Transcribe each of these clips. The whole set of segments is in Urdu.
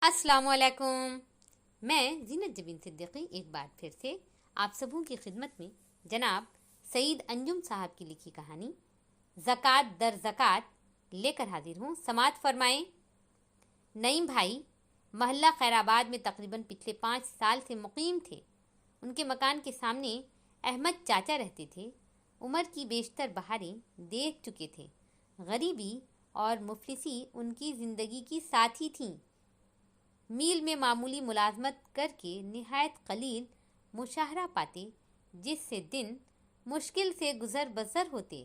السلام علیکم۔ میں زینت جبین صدیقی ایک بار پھر سے آپ سبوں کی خدمت میں جناب سعید انجم صاحب کی لکھی کہانی زکوٰۃ در زکوٰۃ لے کر حاضر ہوں۔ سماعت فرمائیں۔ نعیم بھائی محلہ خیر آباد میں تقریباً پچھلے 5 سال سے مقیم تھے۔ ان کے مکان کے سامنے احمد چاچا رہتے تھے۔ عمر کی بیشتر بہاریں دیکھ چکے تھے۔ غریبی اور مفلسی ان کی زندگی کی ساتھی تھیں۔ میل میں معمولی ملازمت کر کے نہایت قلیل مشاہرہ پاتے، جس سے دن مشکل سے گزر بسر ہوتے،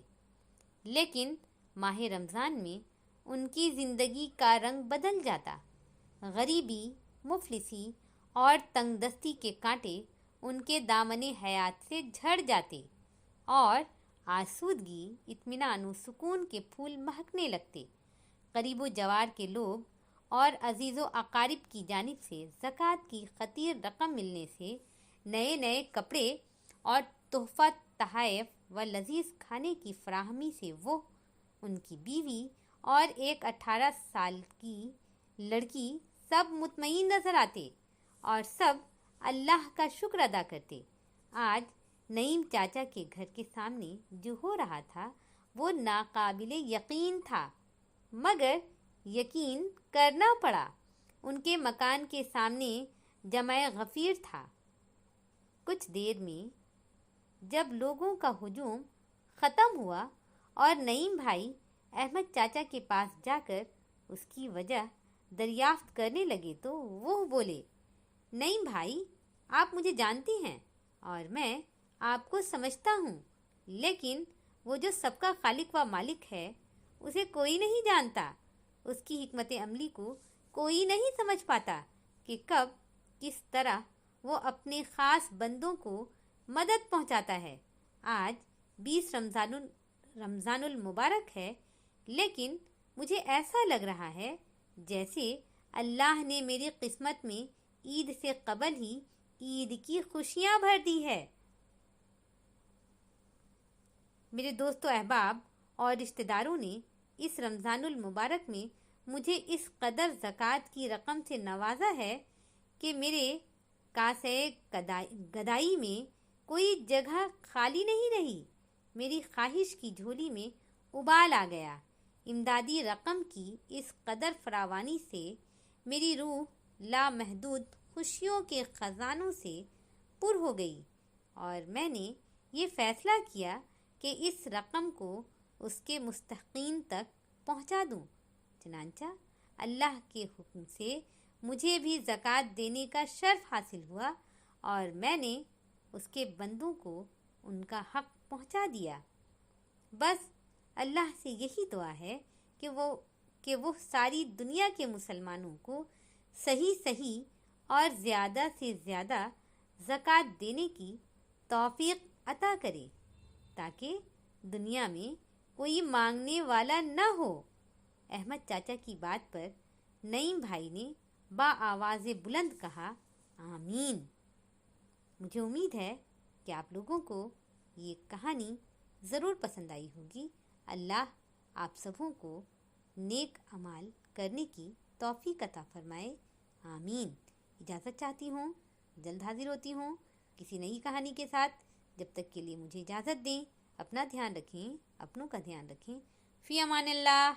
لیکن ماہ رمضان میں ان کی زندگی کا رنگ بدل جاتا۔ غریبی، مفلسی اور تنگ دستی کے کانٹے ان کے دامن حیات سے جھڑ جاتے اور آسودگی، اطمینان و سکون کے پھول مہکنے لگتے۔ قریب و جوار کے لوگ اور عزیز و اقارب کی جانب سے زکوٰۃ کی خطیر رقم ملنے سے نئے نئے کپڑے اور تحفہ تحائف و لذیذ کھانے کی فراہمی سے وہ، ان کی بیوی اور ایک 18 سال کی لڑکی سب مطمئن نظر آتے اور سب اللہ کا شکر ادا کرتے۔ آج نعیم چاچا کے گھر کے سامنے جو ہو رہا تھا وہ ناقابل یقین تھا، مگر یقین کرنا پڑا۔ ان کے مکان کے سامنے جمع غفیر تھا۔ کچھ دیر میں جب لوگوں کا ہجوم ختم ہوا اور نعیم بھائی احمد چاچا کے پاس جا کر اس کی وجہ دریافت کرنے لگے تو وہ بولے، نعیم بھائی، آپ مجھے جانتے ہیں اور میں آپ کو سمجھتا ہوں، لیکن وہ جو سب کا خالق و مالک ہے اسے کوئی نہیں جانتا۔ اس کی حکمت عملی کو کوئی نہیں سمجھ پاتا کہ کب کس طرح وہ اپنے خاص بندوں کو مدد پہنچاتا ہے۔ آج 20 رمضان المبارک ہے، لیکن مجھے ایسا لگ رہا ہے جیسے اللہ نے میری قسمت میں عید سے قبل ہی عید کی خوشیاں بھر دی ہے۔ میرے دوست و احباب اور رشتہ داروں نے اس رمضان المبارک میں مجھے اس قدر زکوٰۃ کی رقم سے نوازا ہے کہ میرے کاسے گدائی میں کوئی جگہ خالی نہیں رہی۔ میری خواہش کی جھولی میں ابال آ گیا۔ امدادی رقم کی اس قدر فراوانی سے میری روح لامحدود خوشیوں کے خزانوں سے پر ہو گئی اور میں نے یہ فیصلہ کیا کہ اس رقم کو اس کے مستحقین تک پہنچا دوں۔ چنانچہ اللہ کے حکم سے مجھے بھی زکوٰۃ دینے کا شرف حاصل ہوا اور میں نے اس کے بندوں کو ان کا حق پہنچا دیا۔ بس اللہ سے یہی دعا ہے کہ وہ ساری دنیا کے مسلمانوں کو صحیح اور زیادہ سے زیادہ زکوٰۃ دینے کی توفیق عطا کرے، تاکہ دنیا میں کوئی مانگنے والا نہ ہو۔ احمد چاچا کی بات پر نعیم بھائی نے بآواز بلند کہا، آمین۔ مجھے امید ہے کہ آپ لوگوں کو یہ کہانی ضرور پسند آئی ہوگی۔ اللہ آپ سبوں کو نیک اعمال کرنے کی توفیق عطا فرمائے، آمین۔ اجازت چاہتی ہوں، جلد حاضر ہوتی ہوں کسی نئی کہانی کے ساتھ۔ جب تک کے لیے مجھے اجازت دیں۔ اپنا دھیان رکھیں، اپنوں کا دھیان رکھیں۔ فی امان اللہ۔